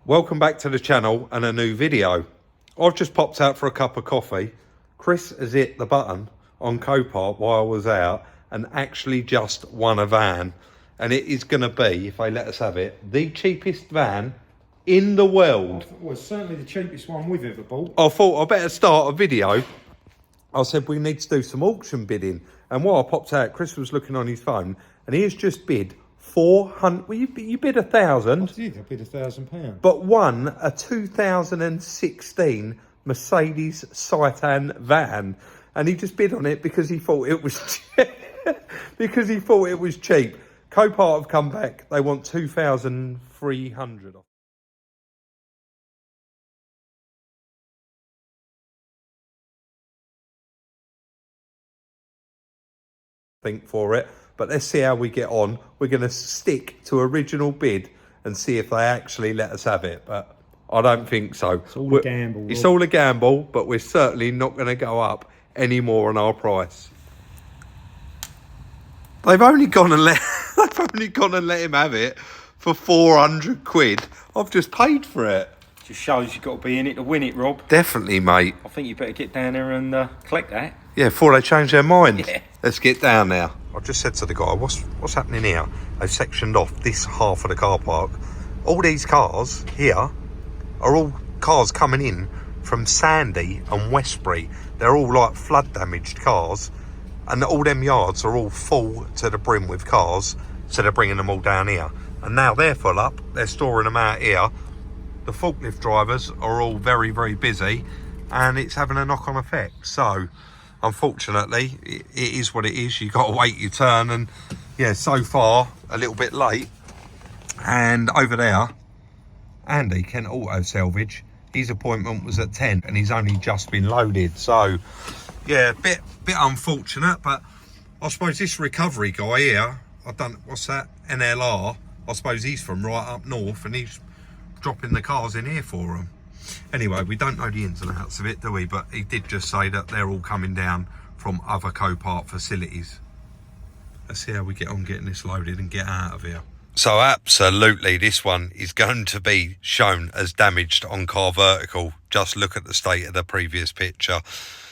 Welcome back to the channel and a new video. I've just popped out for a cup of coffee. Chris has hit the button on Copart while I was out and actually just won a van. And it is going to be, if they let us have it, the cheapest van in the world. Well, it's certainly the cheapest one we've ever bought. I thought I better start a video. I said we need to do some auction bidding. And while I popped out, Chris was looking on his phone and he has just bid 400. Well, you bid 1,000. I did. I bid £1,000. But won a 2016 Mercedes Citan van, and he just bid on it because he thought it was cheap. Copart have come back. They want 2,300. Think for it, but let's see how we get on. We're going to stick to original bid and see if they actually let us have it, but I don't think so. It's all a gamble. It's all a gamble, but we're certainly not going to go up any more on our price. They've only gone and let him have it for 400 quid. I've just paid for it. Just shows you've got to be in it to win it, Rob. Definitely, mate. I think you better get down there and collect that. Yeah, before they change their minds. Yeah. Let's get down now. I just said to the guy, what's happening here? They've sectioned off this half of the car park. All these cars here are all cars coming in from Sandy and Westbury. They're all like flood damaged cars, and all them yards are all full to the brim with cars, so they're bringing them all down here. And now they're full up, they're storing them out here. The forklift drivers are all very, very busy, and it's having a knock-on effect. So unfortunately, it is what it is. You got to wait your turn, and yeah, so far a little bit late. And over there, Andy, Kent Auto Salvage, his appointment was at 10 and he's only just been loaded. So yeah, bit unfortunate, but I suppose this recovery guy here, what's that, NLR, I suppose he's from right up north and he's dropping the cars in here for them. Anyway, we don't know the ins and outs of it, do we? But he did just say that they're all coming down from other Copart facilities. Let's see how we get on getting this loaded and get out of here. So absolutely, this one is going to be shown as damaged on Car Vertical. Just look at the state of the previous picture.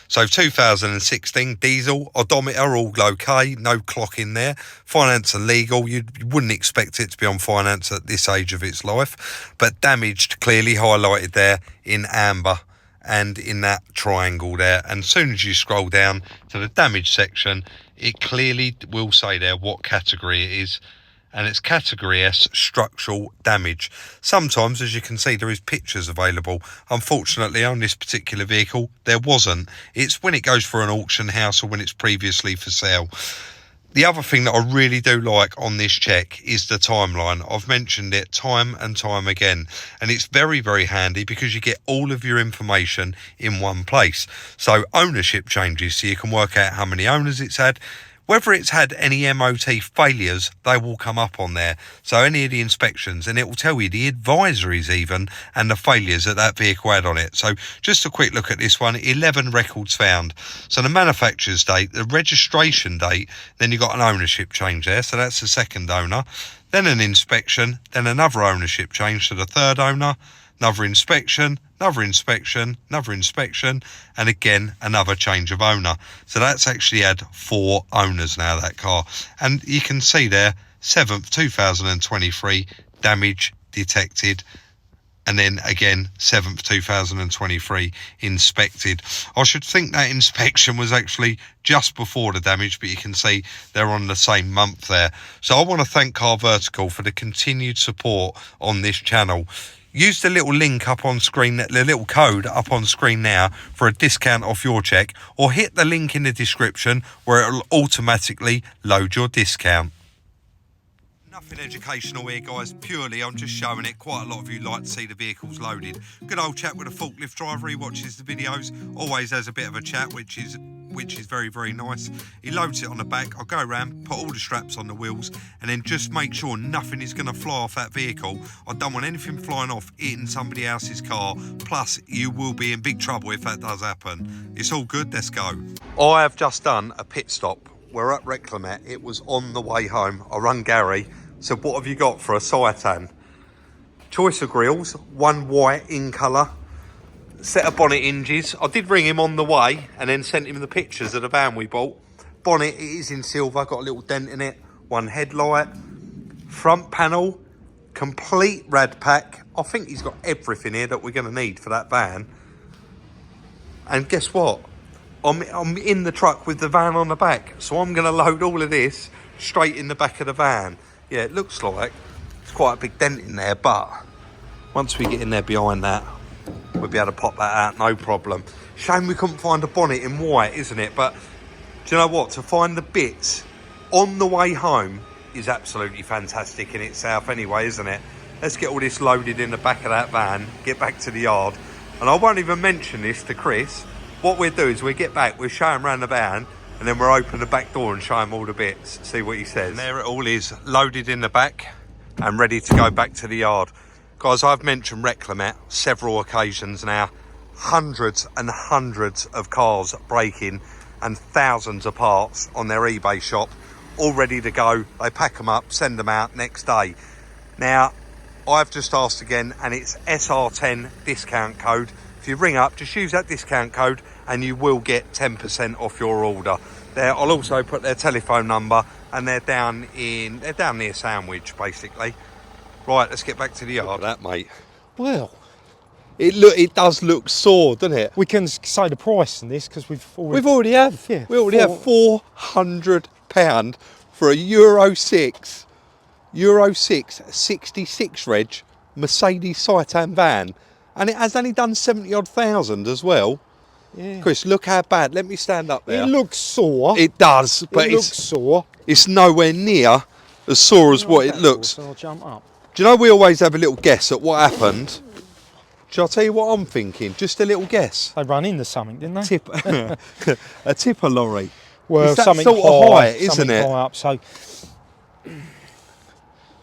So 2016 diesel, odometer all okay, no clock in there. Finance and legal, you wouldn't expect it to be on finance at this age of its life, but damaged, clearly highlighted there in amber and in that triangle there. And as soon as you scroll down to the damage section, it clearly will say there what category it is. And it's category S, structural damage. Sometimes, as you can see, there is pictures available. Unfortunately, on this particular vehicle, there wasn't. It's when it goes for an auction house or when it's previously for sale. The other thing that I really do like on this check is the timeline. I've mentioned it time and time again, and it's very, very handy because you get all of your information in one place. So ownership changes, so you can work out how many owners it's had. Whether it's had any MOT failures, they will come up on there. So any of the inspections, and it will tell you the advisories even, and the failures that that vehicle had on it. So just a quick look at this one, 11 records found. So the manufacturer's date, the registration date, then you've got an ownership change there. So that's the second owner. Then an inspection, then another ownership change to the third owner, another inspection, another inspection, another inspection, and again another change of owner. So that's actually had 4 owners now, that car. And you can see there, 7th 2023, damage detected, and then again 7th 2023, inspected. I should think that inspection was actually just before the damage, but you can see they're on the same month there. So I want to thank Car Vertical for the continued support on this channel. Use the little link up on screen, the little code up on screen now for a discount off your check, or hit the link in the description where it'll automatically load your discount. Nothing educational here, guys, purely I'm just showing it. Quite a lot of you like to see the vehicles loaded. Good old chat with a forklift driver, he watches the videos, always has a bit of a chat, which is very, very nice. He loads it on the back, I'll go around, put all the straps on the wheels, and then just make sure nothing is going to fly off that vehicle. I don't want anything flying off, hitting somebody else's car, plus you will be in big trouble if that does happen. It's all good, let's go. I have just done a pit stop. We're at Reclamet, it was on the way home. I rung Gary, said, what have you got for a Citan? Choice of grills, one white in colour. Set of bonnet hinges. I did ring him on the way and then sent him the pictures of the van we bought. Bonnet, it is in silver, got a little dent in it. One headlight. Front panel, complete rad pack. I think he's got everything here that we're going to need for that van. And guess what? I'm in the truck with the van on the back. So I'm going to load all of this straight in the back of the van. Yeah, it looks like it's quite a big dent in there, but once we get in there behind that, we'll be able to pop that out, no problem. Shame we couldn't find a bonnet in white, isn't it? But do you know what? To find the bits on the way home is absolutely fantastic in itself anyway, isn't it? Let's get all this loaded in the back of that van, get back to the yard. And I won't even mention this to Chris. What we'll do is we'll get back, we'll show him around the van, and then we'll open the back door and show him all the bits, see what he says. And there it all is, loaded in the back and ready to go back to the yard. Guys, I've mentioned Reclamat several occasions now. Hundreds and hundreds of cars breaking and thousands of parts on their eBay shop, all ready to go. They pack them up, send them out next day. Now, I've just asked again, and it's SR10 discount code. If you ring up, just use that discount code and you will get 10% off your order. There, I'll also put their telephone number, and they're down near Sandwich, basically. Right, let's get back to the yard. That, mate. Well, It does look sore, doesn't it? we can say the price in this because we've already have £400 for a Euro 6 66 reg Mercedes Citan van, and it has only done 70 odd thousand as well. Yeah. Chris, look how bad. Let me stand up there. It looks sore. It does, but it looks sore. It's nowhere near as sore as what it looks. So I'll jump up. Do you know we always have a little guess at what happened? Shall I tell you what I'm thinking? Just a little guess. They run into something, didn't they? A tipper lorry. Well, it's that something sort of high, isn't it? High up, so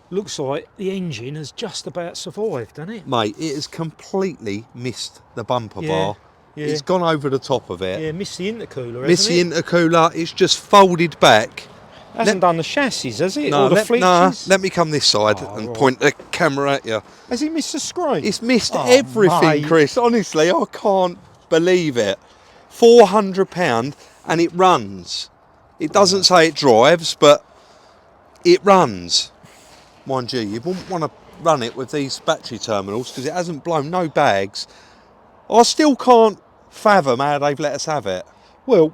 looks like the engine has just about survived, doesn't it? Mate, it has completely missed the bumper Yeah, bar. yeah. It's gone over the top of it. Yeah, missed the intercooler, Missed the hasn't it? intercooler. It's just folded back. Hasn't done the chassis, has it? No, or the flitches? let me come this side and right. point the camera at you. Has he missed the screen? It's missed Oh, everything, mate. Chris. Honestly, I can't believe it. £400 and it runs. It doesn't say it drives, but it runs. Mind you, you wouldn't want to run it with these battery terminals because it hasn't blown no bags. I still can't fathom how they've let us have it. Well,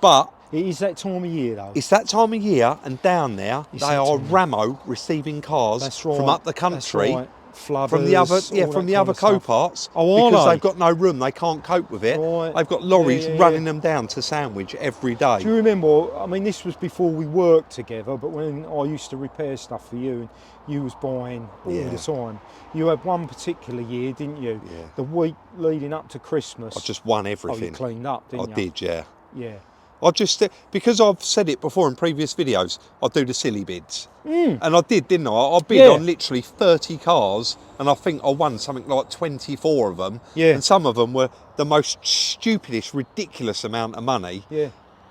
But it is that time of year, though. it's that time of year, and down there It's they that are time. Ramo receiving cars That's right. from up the That's country. right. Flooders, From the other, all from that the kind other of stuff. Coparts, Oh, are because they? they've got no room, they can't cope with it. Right. They've got lorries Yeah, yeah, running yeah. them down to Sandwich every day. Do you remember, I mean, this was before we worked together, but when I used to repair stuff for you and you was buying all Yeah. the time, you had one particular year, didn't you? Yeah. The week leading up to Christmas. I just won Oh, you everything. cleaned up, didn't I you? did, yeah. Yeah. I just, because I've said it before in previous videos, I do the silly bids. And I did, didn't I? I bid Yeah. on literally 30 cars, and I think I won something like 24 of them. Yeah. And some of them were the most stupidest, ridiculous amount of money, Yeah.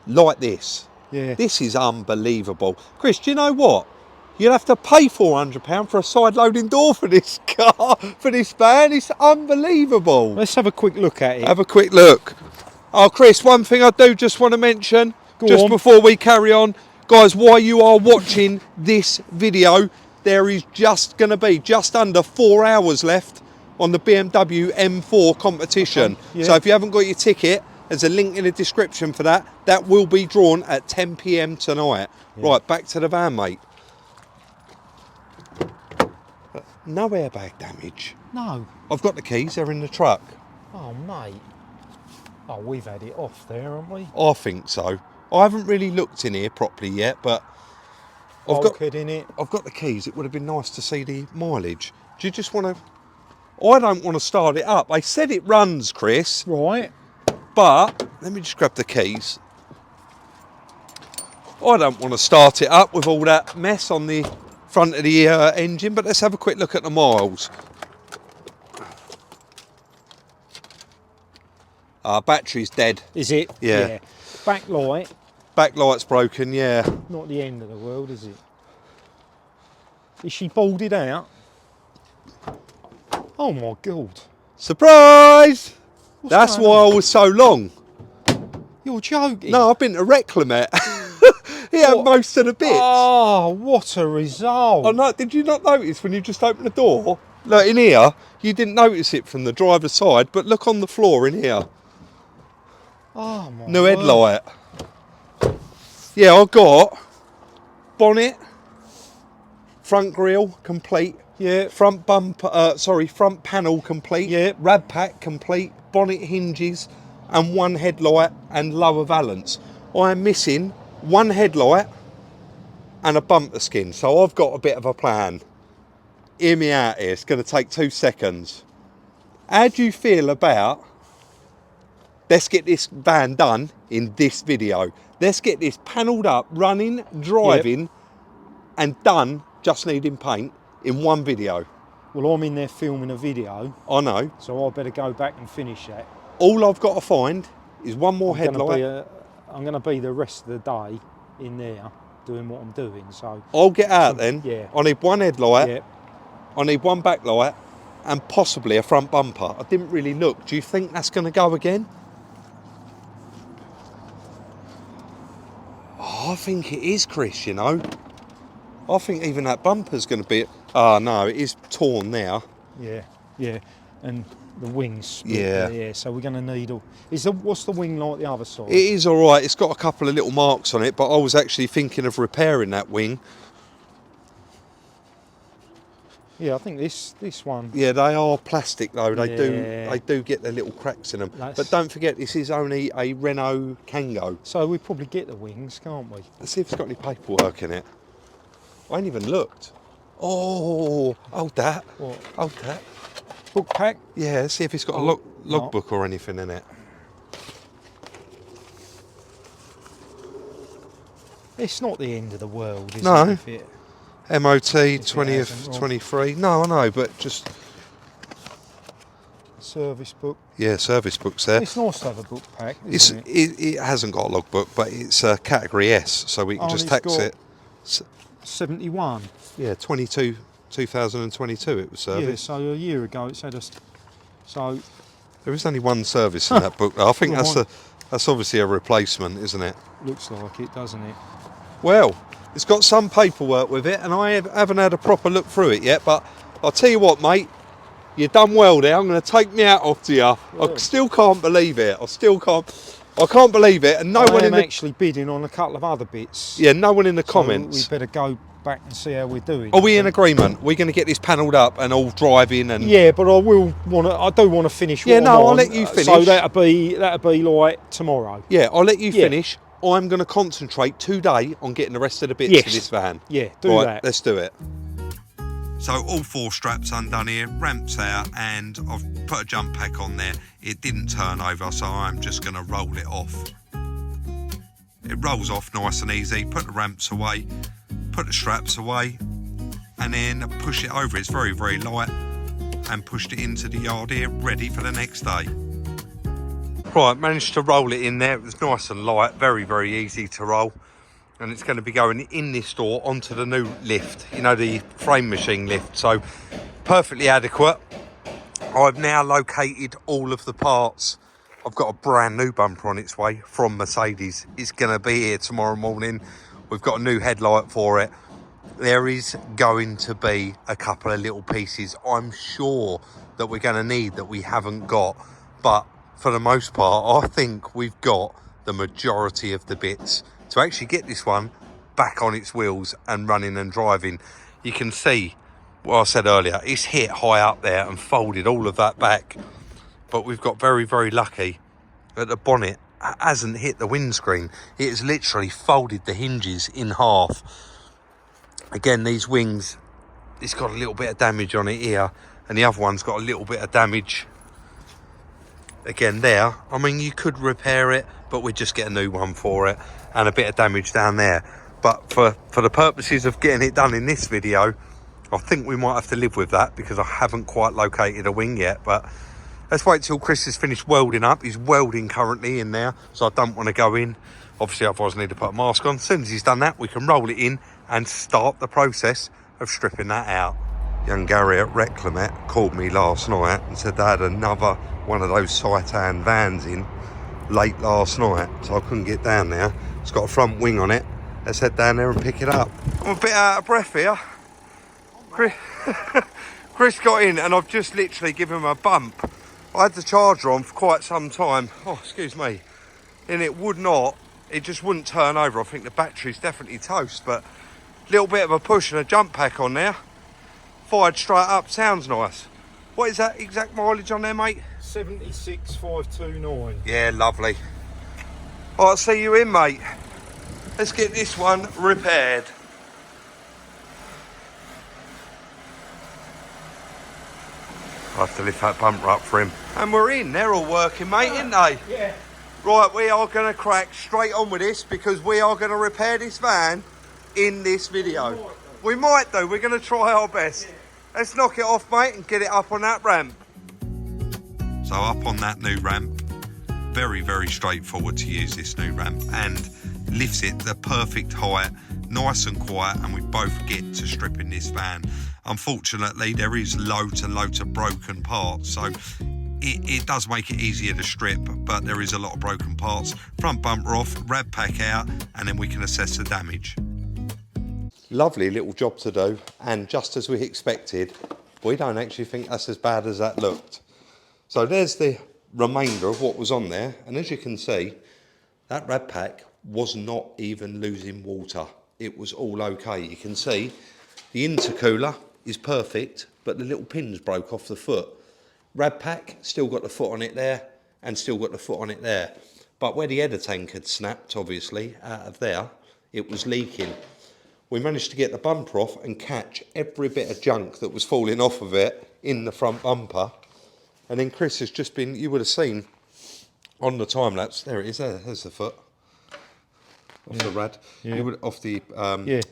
like this. Yeah. This is unbelievable. Chris, do you know what? You'd have to pay £400 for a side loading door for this car, for this van. It's unbelievable. Let's have a quick look at it. Have a quick look. Oh, Chris, one thing I do just want to mention, just on. before we carry on, guys, while you are watching this video, there is just going to be just under 4 hours left on the BMW M4 competition. Okay, yeah. So if you haven't got your ticket, there's a link in the description for that. That will be drawn at 10 p.m. tonight. Yeah. Right, back to the van, mate. No airbag damage. No. I've got the keys, they're in the truck. Oh, mate. Oh, we've had it off there, haven't we? I think so. I haven't really looked in here properly yet, but Bulkhead in it. I've got the keys. It would have been nice to see the mileage. Do you just want to... I don't want to start it up. They said it runs, Chris, Right. but let me just grab the keys. I don't want to start it up with all that mess on the front of the engine, but let's have a quick look at the miles. Battery's dead. Is it? Yeah. Backlight. Backlight's broken, yeah. Not the end of the world, is it? Is she boarded out? Oh my God. Surprise! What's That's going why on? I was so long. You're joking. No, I've been to Reclamet. He had What? most of the bits. Oh, what a result. Oh no, did you not notice when you just opened the door? Look, in here, you didn't notice it from the driver's side, but look on the floor in here. Oh my New word. headlight. Yeah, I got bonnet, front grille complete, Yeah. front bumper, front panel complete, Yeah. rad pack complete, bonnet hinges, and one headlight and lower valance. I am missing one headlight and a bumper skin, so I've got a bit of a plan. Hear me out here, it's going to take 2 seconds. How do you feel about, let's get this van done in this video. Let's get this panelled up, running, driving, and done, just needing paint, in one video. Well, I'm in there filming a video, I know. so I better go back and finish that. All I've got to find is one more headlight. I'm going to be the rest of the day in there doing what I'm doing. So I'll get out then. Yeah. I need one headlight. yeah, I need one backlight and possibly a front bumper. I didn't really look. Do you think that's going to go again? Oh, I think it is, Chris, you know. I think even that bumper's going to be... Oh, no, it is torn now. yeah, and the wings. split Yeah. there, yeah. So we're going to need all. What's the wing like the other side? It is all right. It's got a couple of little marks on it, but I was actually thinking of repairing that wing. Yeah, I think this one. Yeah, they are plastic though. They Yeah. do get their little cracks in them. That's- But don't forget, this is only a Renault Kangoo. So we probably get the wings, can't we? Let's see if it's got any paperwork in it. I ain't even looked. Oh, hold that. What? Hold that. Book pack? Yeah, let's see if it's got a Oh, logbook or anything in it. It's not the end of the world, is No. it? If it MOT it 20th, hasn't, right. 23. No, I know, but just... service book. Yeah, service book's there. It's nice to have a book pack, It's, isn't it? it hasn't got a logbook, but it's a category S, so we can Oh, just and tax it's got- it. 71. Yeah, 2022 it was Yeah, serviced. so a year ago it said us. So There is only one service in that book, though. I think Well, that's obviously a replacement, isn't it? looks like it, doesn't it? Well, it's got some paperwork with it, and I haven't had a proper look through it yet, but I'll tell you what, mate, you've done well there. I'm going to take me out off to you. I still can't believe it. I can't believe it, and I am actually bidding on a couple of other bits. yeah, no one in the So comments. we better go back and see how we're doing. Are we in agreement? We're going to get this panelled up and all driving and... Yeah, but I do want to finish. Yeah, what no, I'm I'll on, let you So finish. that'll be like tomorrow. Yeah, I'll let you Yeah. finish. I'm going to concentrate today on getting the rest of the bits Yes. of this van. Yeah, do Right, that. let's do it. So all 4 straps undone here, ramps out, and I've put a jump pack on there. It didn't turn over, so I'm just going to roll it off. It rolls off nice and easy. Put the ramps away, put the straps away, and then push it over. It's very, very light, and pushed it into the yard here, ready for the next day. Right, managed to roll it in there. It was nice and light, very, very easy to roll. And it's going to be going in this door onto the new lift, you know, the frame machine lift. So perfectly adequate. I've now located all of the parts. I've got a brand new bumper on its way from Mercedes. It's going to be here tomorrow morning. We've got a new headlight for it. There is going to be a couple of little pieces I'm sure that we're going to need that we haven't got. But for the most part, I think we've got the majority of the bits to actually get this one back on its wheels and running and driving. You can see what I said earlier, it's hit high up there and folded all of that back, but we've got very, very lucky that the bonnet hasn't hit the windscreen. It has literally folded the hinges in half. Again, these wings, it's got a little bit of damage on it here, and the other one's got a little bit of damage again there. I mean, you could repair it, but we'd just get a new one for it, and a bit of damage down there. But for the purposes of getting it done in this video, I think we might have to live with that, because I haven't quite located a wing yet. But let's wait till Chris has finished welding up. He's welding currently in there, so I don't want to go in, obviously, otherwise I need to put a mask on. As soon as he's done that, we can roll it in and start the process of stripping that out. Young Gary at Reclamet called me last night and said they had another one of those Citan vans in late last night, so I couldn't get down there. It's got a front wing on it. Let's head down there and pick it up. I'm a bit out of breath here. Chris got in and I've just literally given him a bump. I had the charger on for quite some time. Oh, excuse me. And it would not, it just wouldn't turn over. I think the battery's definitely toast, but a little bit of a push and a jump pack on there. Fired straight up, sounds nice. What is that exact mileage on there, mate? 76,529. Yeah, lovely. All right, see you in, mate. Let's get this one repaired. I have to lift that bumper up for him. And we're in, they're all working, mate, ain't they? Yeah. Right, we are going to crack straight on with this because we are going to repair this van in this video. We might do, we're going to try our best. Yeah. Let's knock it off, mate, and get it up on that ramp. So up on that new ramp, very, very straightforward to use this new ramp, and lifts it the perfect height, nice and quiet, and we both get to stripping this van. Unfortunately, there is loads and loads of broken parts, so it does make it easier to strip, but there is a lot of broken parts. Front bumper off, rad pack out, and then we can assess the damage. Lovely little job to do, and just as we expected, we don't actually think that's as bad as that looked. So there's the remainder of what was on there, and as you can see, that rad pack was not even losing water. It was all okay. You can see the intercooler is perfect, but the little pins broke off the foot. Rad pack, still got the foot on it there, and still got the foot on it there. But where the header tank had snapped, obviously, out of there, it was leaking. We managed to get the bumper off and catch every bit of junk that was falling off of it in the front bumper. And then Chris has just been, you would have seen on the time lapse, there it is, there's the foot. Off the rad, off the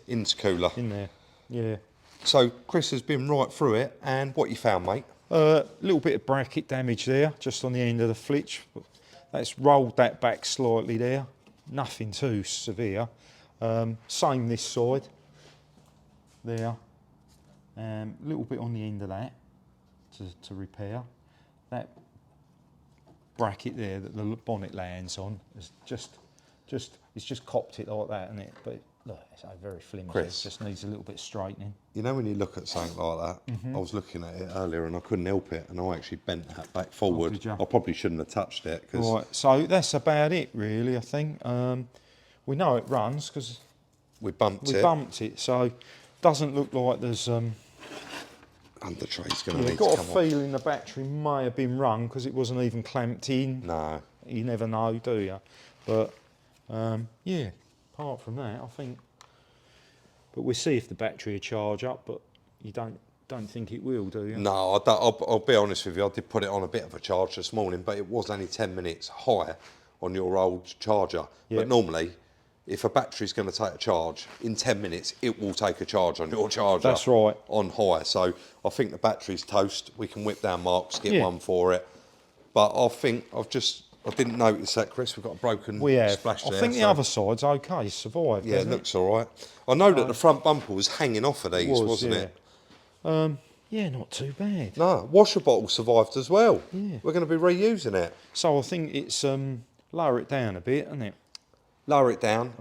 intercooler. In there, yeah. So Chris has been right through it, and what you found, mate? A little bit of bracket damage there, just on the end of the flitch. That's rolled that back slightly there. Nothing too severe. Same this side. There. A little bit on the end of that to repair. That bracket there that the bonnet lands on is it's just copped it like that, isn't it? But look, it's very flimsy. Chris, it just needs a little bit of straightening. You know when you look at something like that, I was looking at it earlier and I couldn't help it, and I actually bent that back forward. Oh, did you? I probably shouldn't have touched it. Right, so that's about it really, I think. We know it runs because we bumped it, so doesn't look like there's under tray's going to need to got come a feeling the battery may have been run because it wasn't even clamped in. No, you never know, do you? But yeah, apart from that, I think. But we'll see if the battery will charge up. But you don't think it will, do you? No, I don't, I'll be honest with you. I did put it on a bit of a charge this morning, but it was only 10 minutes high on your old charger. Yep. But normally, if a battery's going to take a charge, in 10 minutes, it will take a charge on your charger. That's right. On high. So I think the battery's toast. We can whip down Marks, get one for it. But I think I didn't notice that, Chris. We've got a broken splash there. I think the other side's okay, survived. Yeah, it looks all right. I know that the front bumper was hanging off of these, wasn't it? Yeah, not too bad. No, washer bottle survived as well. Yeah. We're going to be reusing it. So I think it's lower it down a bit, isn't it? Lower it down.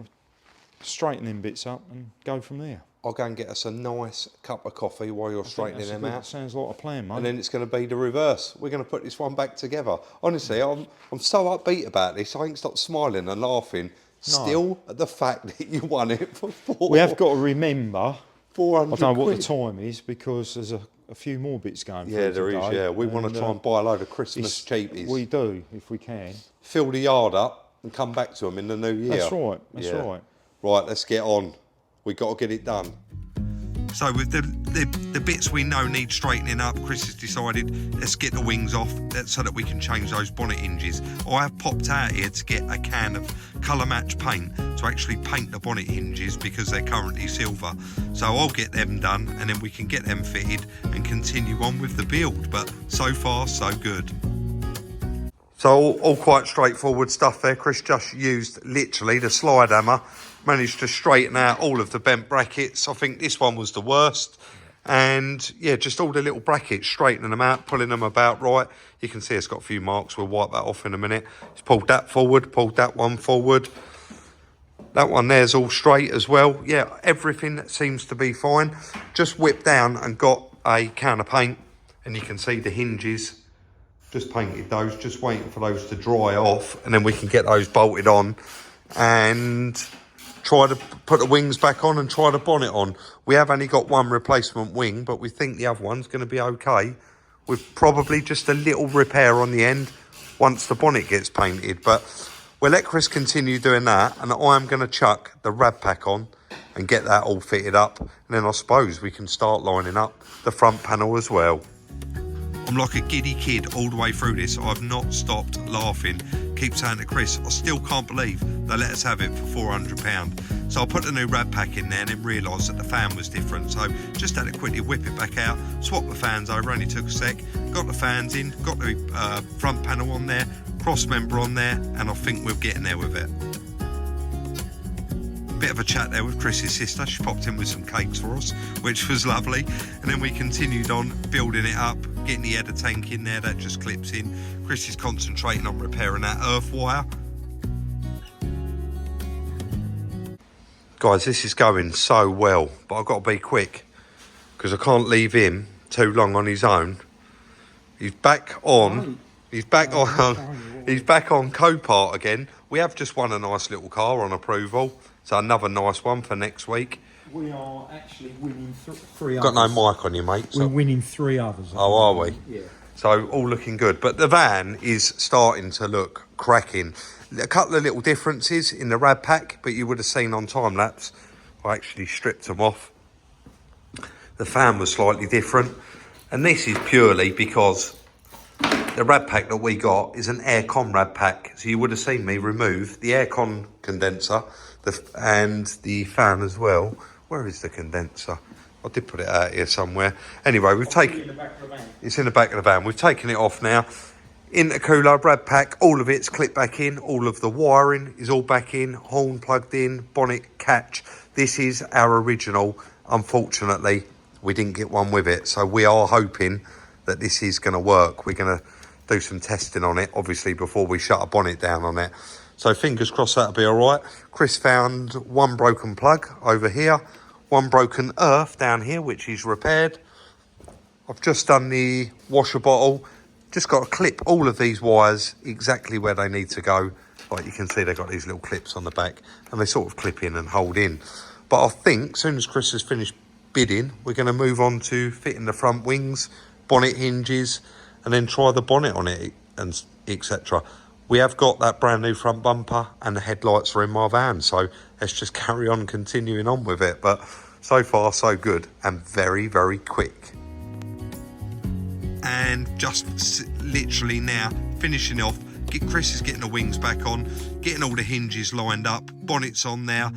Straighten them bits up and go from there. I'll go and get us a nice cup of coffee while you're straightening them out. Sounds like a plan, mate. And then it's going to be the reverse. We're going to put this one back together. Honestly, I'm so upbeat about this. I ain't stopped smiling and laughing. Still at the fact that you won it for We have got to remember. 400 I don't know what quid. the time is because there's a few more bits going. Yeah, there is. Yeah, we want to try and buy a load of Christmas cheapies. We do if we can. Fill the yard up and come back to them in the new year. That's right. That's right. Right, let's get on. We got to get it done. So with the bits we know need straightening up, Chris has decided let's get the wings off so that we can change those bonnet hinges. I have popped out here to get a can of colour match paint to actually paint the bonnet hinges because they're currently silver. So I'll get them done and then we can get them fitted and continue on with the build. But so far, so good. So all quite straightforward stuff there. Chris just used literally the slide hammer, managed to straighten out all of the bent brackets. I think this one was the worst. And yeah, just all the little brackets, straightening them out, pulling them about right. You can see it's got a few marks. We'll wipe that off in a minute. It's pulled that forward, pulled that one forward. That one there's all straight as well. Yeah, everything seems to be fine. Just whipped down and got a can of paint, and you can see the hinges. Just painted those, just waiting for those to dry off, and then we can get those bolted on and try to put the wings back on and try the bonnet on. We have only got one replacement wing, but we think the other one's going to be okay, with probably just a little repair on the end once the bonnet gets painted. But we'll let Chris continue doing that, and I'm going to chuck the rad pack on and get that all fitted up, and then I suppose we can start lining up the front panel as well. I'm like a giddy kid all the way through this. I've not stopped laughing. Keep saying to Chris, I still can't believe they let us have it for £400. So I put the new rad pack in there and then realised that the fan was different. So just had to quickly whip it back out, swap the fans over, only took a sec. Got the fans in, got the front panel on there, cross member on there, and I think we're getting there with it. Bit of a chat there with Chris's sister. She popped in with some cakes for us, which was lovely. And then we continued on building it up, getting the header tank in there, that just clips in. Chris is concentrating on repairing that earth wire. Guys, this is going so well, but I've got to be quick because I can't leave him too long on his own. He's back on. He's back on. He's back on Copart again. We have just won a nice little car on approval. So another nice one for next week. We are actually winning three Got others. no mic on you, mate. So. We're winning 3 others. Oh, are we? Yeah. So all looking good. But the van is starting to look cracking. A couple of little differences in the rad pack, but you would have seen on time lapse. I actually stripped them off. The fan was slightly different. And this is purely because the rad pack that we got is an aircon rad pack. So you would have seen me remove the aircon condenser and the fan as well. Where is the condenser? I did put it out here somewhere. Anyway, we've taken... In the back of the van. It's in the back of the van. We've taken it off now. Intercooler, rad pack, all of it's clipped back in. All of the wiring is all back in. Horn plugged in, bonnet, catch. This is our original. Unfortunately, we didn't get one with it. So we are hoping that this is going to work. We're going to do some testing on it, obviously, before we shut a bonnet down on it. So fingers crossed that'll be all right. Chris found one broken plug over here, one broken earth down here, which is repaired. I've just done the washer bottle. Just got to clip all of these wires exactly where they need to go. Like you can see, they've got these little clips on the back, and they sort of clip in and hold in. But I think as soon as Chris has finished bidding, we're going to move on to fitting the front wings, bonnet hinges, and then try the bonnet on it, and etc. We have got that brand new front bumper and the headlights are in my van, so let's just carry on continuing on with it. But so far so good and very, very quick. And just literally now finishing off, Chris is getting the wings back on, getting all the hinges lined up, bonnets on there,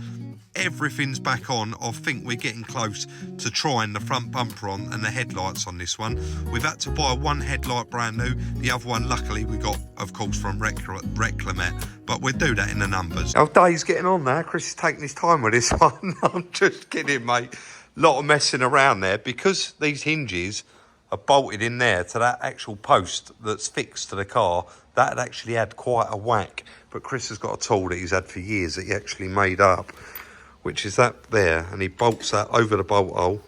everything's back on. I think we're getting close to trying the front bumper on and the headlights on this one. We've had to buy one headlight brand new, the other one luckily we got of course from Reclamet, but we'll do that in the numbers. Our day's getting on now. Chris is taking his time with this one. I'm just kidding, mate. Lot of messing around there because these hinges are bolted in there to that actual post that's fixed to the car. That had actually had quite a whack, but Chris has got a tool that he's had for years that he actually made up, which is that there, and he bolts that over the bolt hole,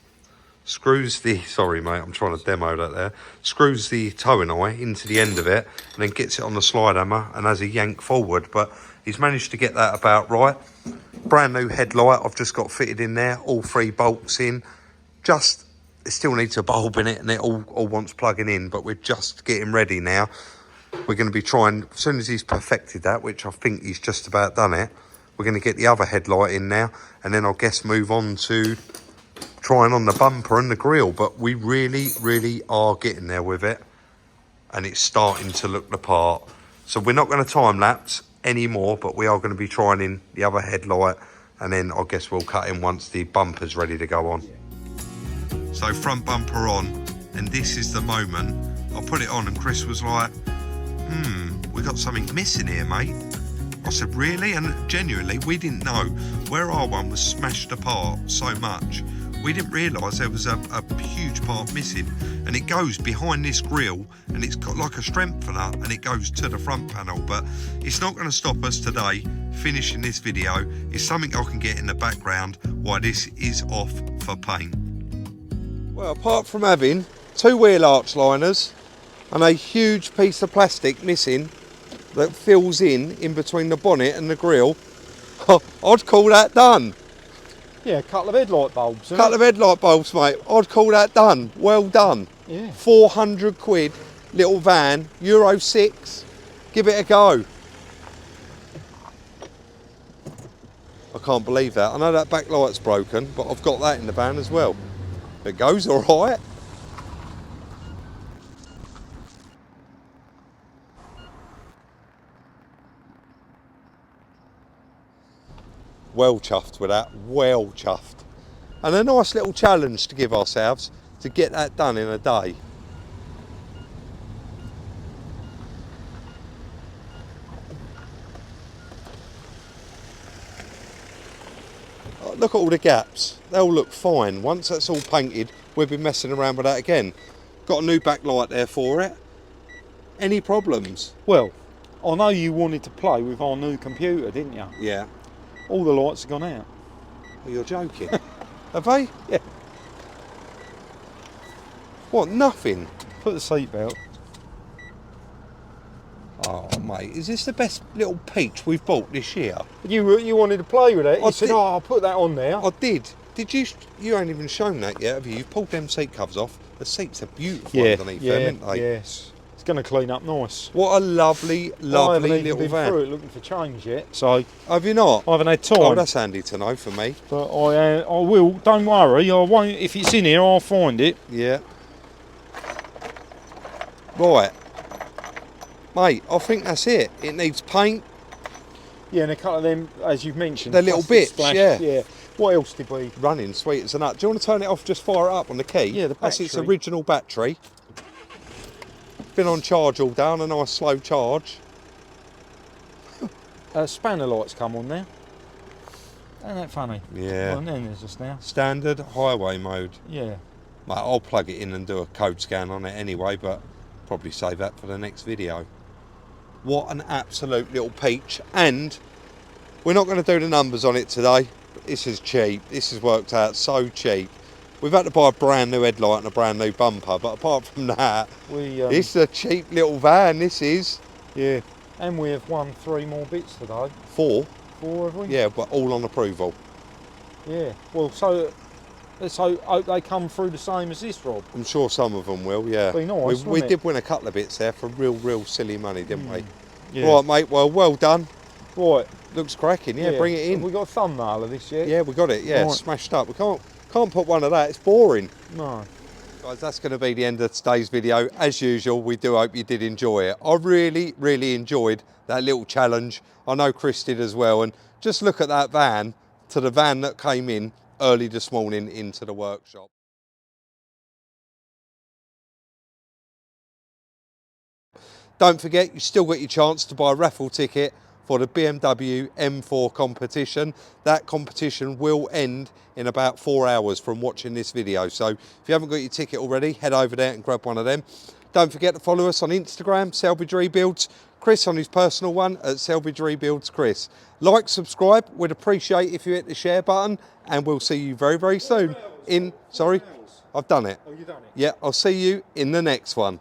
screws the, sorry mate, I'm trying to demo that there, screws the towing eye into the end of it, and then gets it on the slide hammer and has a yank forward. But he's managed to get that about right. Brand new headlight I've just got fitted in there, all 3 bolts in. Just, it still needs a bulb in it, and it all wants plugging in, but we're just getting ready now. We're going to be trying, as soon as he's perfected that, which I think he's just about done it, we're going to get the other headlight in now, and then I'll guess move on to trying on the bumper and the grille. But we really, really are getting there with it, and it's starting to look the part. So we're not going to time lapse anymore, but we are going to be trying in the other headlight, and then I guess we'll cut in once the bumper's ready to go on. So front bumper on, and this is the moment. I put it on and Chris was like, we got something missing here, mate. I said, really? And genuinely, we didn't know. Where our one was smashed apart so much, we didn't realise there was a huge part missing, and it goes behind this grille, and it's got like a strengthener, and it goes to the front panel. But it's not going to stop us today finishing this video. It's something I can get in the background while this is off for paint. Well, apart from having two wheel arch liners and a huge piece of plastic missing that fills in between the bonnet and the grille, I'd call that done. Yeah, a couple of headlight bulbs. Couple of headlight bulbs, mate. I'd call that done. Well done. Yeah. 400 quid, little van, Euro 6. Give it a go. I can't believe that. I know that back light's broken, but I've got that in the van as well. It goes all right. Well chuffed with that, well chuffed. And a nice little challenge to give ourselves to get that done in a day. Look at all the gaps, they'll look fine. Once that's all painted, we'll be messing around with that again. Got a new backlight there for it. Any problems? Well, I know you wanted to play with our new computer, didn't you? Yeah. All the lights have gone out. Well, you're joking. Have they? Yeah. What, nothing? Put the seatbelt. Oh, mate, is this the best little peach we've bought this year? You wanted to play with it. You said, did. oh, I'll put that on there. I did. Did you? You ain't even shown that yet, have you? You've pulled them seat covers off. The seats are beautiful underneath them, aren't they? Yes. It's going to clean up nice. What a lovely, lovely I haven't little been van. through it looking for change yet, so Have you not? I haven't had time. Oh, that's handy to know for me. But I will. Don't worry. I won't. If it's in here, I'll find it. Yeah. Right. Mate, I think that's it. It needs paint. Yeah, and a couple of them, as you've mentioned, The little plastic bits, splash. yeah. What else did we? Running sweet as a nut. Do you want to turn it off? Just fire it up on the key. Yeah, the That's its battery. original battery. Been on charge all day, on a nice slow charge. Spanner lights come on now. Isn't that funny? Yeah. Well, and then there's just now. Standard highway mode. Yeah. Mate, I'll plug it in and do a code scan on it anyway, but probably save that for the next video. What an absolute little peach. And we're not going to do the numbers on it today. This is cheap. This has worked out so cheap. We've had to buy a brand new headlight and a brand new bumper, but apart from that, this is a cheap little van, this is. Yeah. And we have won 3 more bits today. 4? 4, have we? Yeah, but all on approval. Yeah. Well, so let's hope they come through the same as this, Rob. I'm sure some of them will, yeah. Be nice, we wouldn't did win a couple of bits there for real silly money, didn't we? Yeah. Right, mate, well done. Right. Looks cracking, yeah, bring it in. Have we got a thumbnail of this yet? Yeah, we got it, yeah, Right. smashed up. We can't put one of that, it's boring. No. Guys, that's going to be the end of today's video. As usual, we do hope you did enjoy it. I really enjoyed that little challenge. I know Chris did as well. And just look at that van to the van that came in early this morning into the workshop. Don't forget, you still got your chance to buy a raffle ticket for the BMW M4 competition. That competition will end in about 4 hours from watching this video. So if you haven't got your ticket already, head over there and grab one of them. Don't forget to follow us on Instagram, Salvage Rebuilds. Chris on his personal one at Salvage Rebuilds Chris. Like, subscribe, we'd appreciate if you hit the share button, and we'll see you very soon in, sorry, I've done it. Oh, you done it? Yeah, I'll see you in the next one.